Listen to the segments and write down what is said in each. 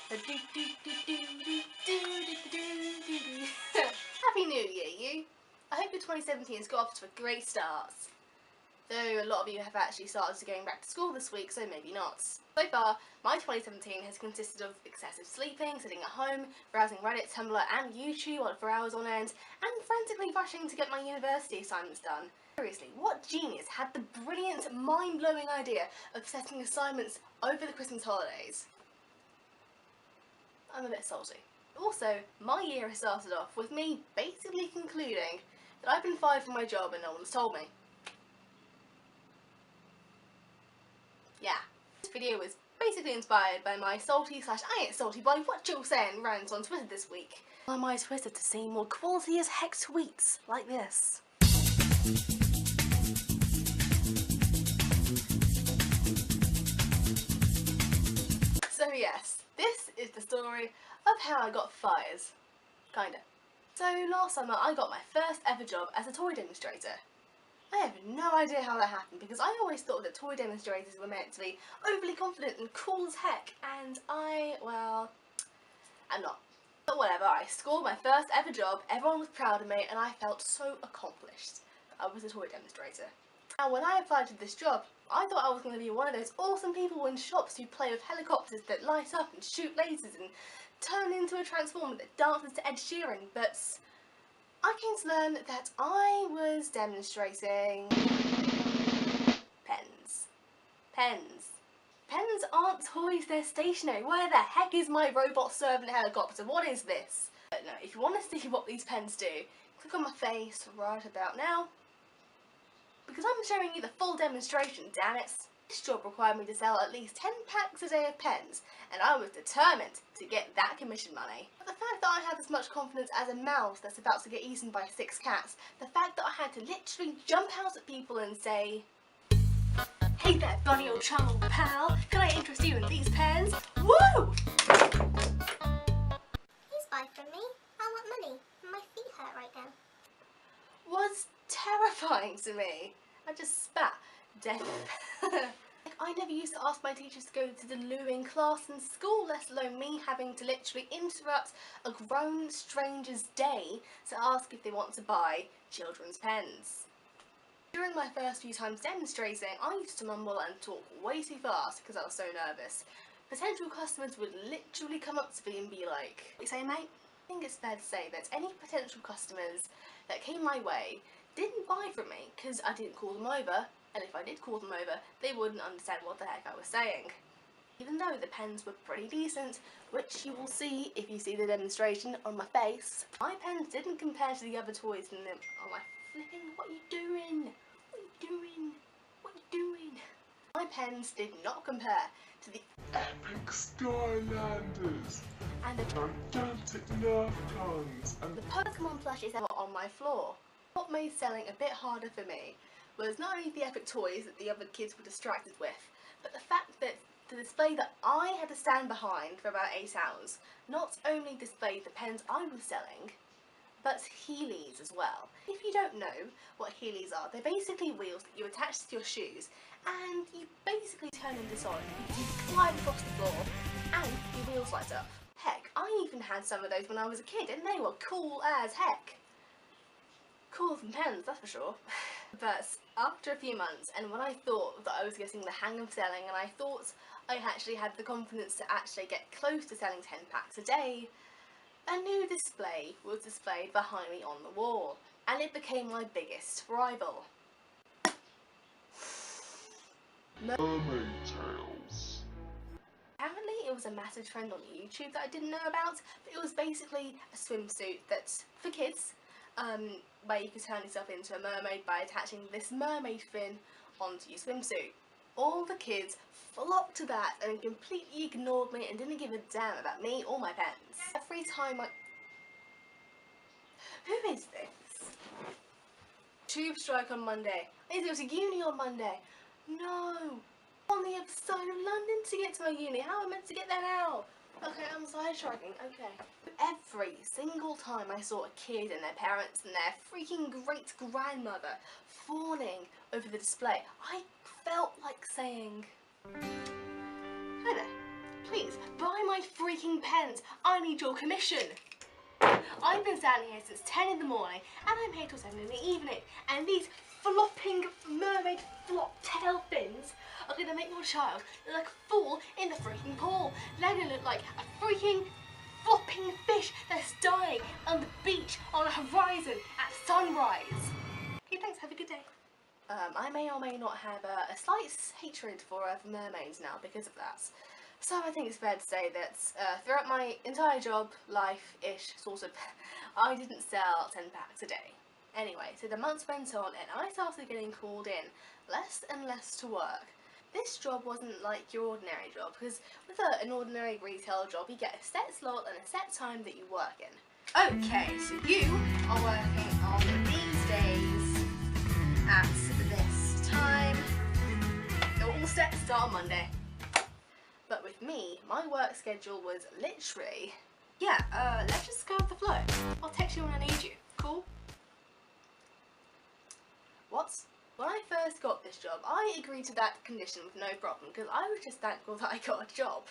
Happy New Year, you! I hope your 2017 has got off to a great start. Though a lot of you have actually started going back to school this week, so maybe not. So far, my 2017 has consisted of excessive sleeping, sitting at home, browsing Reddit, Tumblr and YouTube for hours on end, and frantically rushing to get my university assignments done. Seriously, what genius had the brilliant, mind-blowing idea of setting assignments over the Christmas holidays? I'm a bit salty. Also, my year has started off with me basically concluding that I've been fired from my job and no one's told me. Yeah, this video was basically inspired by my salty / I ain't salty by what you're saying rant on Twitter this week. On my Twitter to see more quality as heck tweets like this. So yes, this is the story of how I got fired. Kinda. So last summer I got my first ever job as a toy demonstrator. I have no idea how that happened because I always thought that toy demonstrators were meant to be overly confident and cool as heck, and well, I'm not. But whatever, I scored my first ever job, everyone was proud of me, and I felt so accomplished that I was a toy demonstrator. Now when I applied to this job, I thought I was going to be one of those awesome people in shops who play with helicopters that light up and shoot lasers and turn into a transformer that dances to Ed Sheeran, but I came to learn that I was demonstrating pens. Pens aren't toys, they're stationary. Where the heck is my robot servant helicopter? What is this? But no, if you want to see what these pens do, click on my face right about now, because I'm showing you the full demonstration, damn it. This job required me to sell at least 10 packs a day of pens, and I was determined to get that commission money. But the fact that I had as much confidence as a mouse that's about to get eaten by 6 cats, the fact that I had to literally jump out at people and say, "Hey there, bunny old chum old pal, can I interest you in these pens?" Woo! Please buy from me. I want money. My feet hurt right now. Was terrifying to me. I just spat. Death. I never used to ask my teachers to go to the loo in class in school, let alone me having to literally interrupt a grown stranger's day to ask if they want to buy children's pens. During my first few times demonstrating, I used to mumble and talk way too fast because I was so nervous. Potential customers would literally come up to me and be like, "What you say, mate?" I think it's fair to say that any potential customers that came my way didn't buy from me because I didn't call them over, and if I did call them over, they wouldn't understand what the heck I was saying. Even though the pens were pretty decent, which you will see if you see the demonstration on my face, my pens didn't compare to the other toys in them. Oh my flipping, what are you doing? What are you doing? What are you doing? My pens did not compare to the epic Skylanders and the gigantic Nerf guns and the Pokemon plushies that were on my floor. What made selling a bit harder for me was not only the epic toys that the other kids were distracted with, but the fact that the display that I had to stand behind for about 8 hours not only displayed the pens I was selling, but Heelys as well. If you don't know what Heelys are, they're basically wheels that you attach to your shoes and you basically turn into solid. You glide across the floor and your wheels light up. Heck, I even had some of those when I was a kid and they were cool as heck. Cooler than pens, that's for sure. But after a few months, and when I thought that I was getting the hang of selling and I thought I actually had the confidence to actually get close to selling 10 packs a day, a new display was displayed behind me on the wall, and it became my biggest rival. mermaid tails. Apparently it was a massive trend on YouTube that I didn't know about, but it was basically a swimsuit that's for kids, where you could turn yourself into a mermaid by attaching this mermaid fin onto your swimsuit. All the kids flocked to that and completely ignored me and didn't give a damn about me or my pens. Every time Who is this? Tube strike on Monday. I need to go to uni on Monday. No! On the other side of London to get to my uni. How am I meant to get there now? Okay, I'm sidetracking. Okay. Every single time I saw a kid and their parents and their freaking great-grandmother fawning over the display, I felt like saying, "Hi there. Please buy my freaking pens. I need your commission. I've been standing here since 10 in the morning and I'm here till 7 in the evening, and these flopping mermaid flop tail fins are going to make your child look like a fool in the freaking pool. They're going to look like a freaking flopping fish that's dying on the beach on a horizon at sunrise. Okay, thanks, have a good day. I may or may not have a slight hatred for mermaids now because of that. So I think it's fair to say that throughout my entire job, life-ish, sort of, I didn't sell 10 packs a day. Anyway, so the months went on and I started getting called in less and less to work. This job wasn't like your ordinary job, because with an ordinary retail job you get a set slot and a set time that you work in. Okay, so you are working on these days at this time. You're all set to start on Monday. But with me, my work schedule was literally, let's just go with the flow. I'll text you when I need you. Cool? What? When I first got this job, I agreed to that condition with no problem because I was just thankful that I got a job.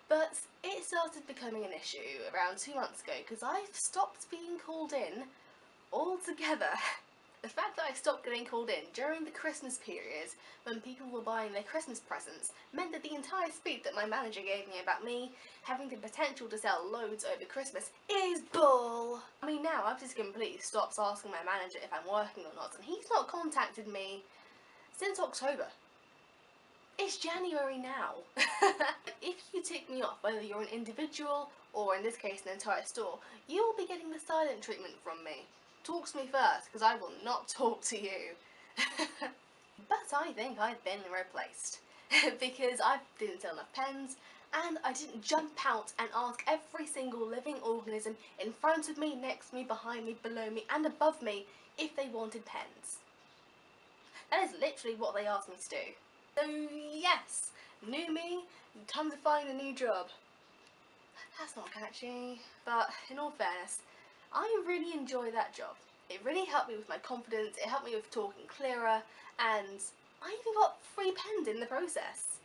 But it started becoming an issue around 2 months ago because I stopped being called in altogether. The fact that I stopped getting called in during the Christmas period when people were buying their Christmas presents meant that the entire speech that my manager gave me about me having the potential to sell loads over Christmas is bull. I mean, now I've just completely stopped asking my manager if I'm working or not, and he's not contacted me since October. It's January now. If you tick me off, whether you're an individual or in this case an entire store, you will be getting the silent treatment from me. Talk to me first, because I will not talk to you. But I think I've been replaced. Because I didn't sell enough pens, and I didn't jump out and ask every single living organism in front of me, next to me, behind me, below me, and above me if they wanted pens. That is literally what they asked me to do. So yes, new me, time to find a new job. That's not catchy, but in all fairness, I really enjoy that job. It really helped me with my confidence, it helped me with talking clearer, and I even got free pens in the process.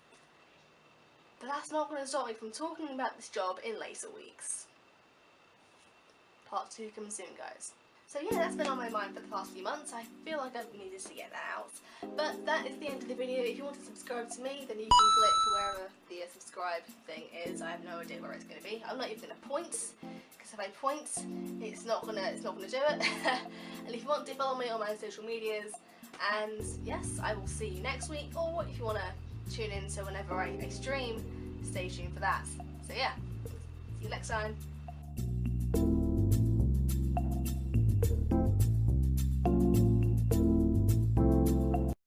But that's not going to stop me from talking about this job in later weeks. Part 2 comes soon, guys. So yeah, that's been on my mind for the past few months. I feel like I've needed to get that out. But that is the end of the video. If you want to subscribe to me, then you can click wherever the subscribe thing is. I have no idea where it's going to be. I'm not even going to point, because if I point, it's not gonna do it. And if you want to follow me on my social medias, and yes, I will see you next week. Or if you want to tune in to whenever I stream, stay tuned for that. So yeah, see you next time.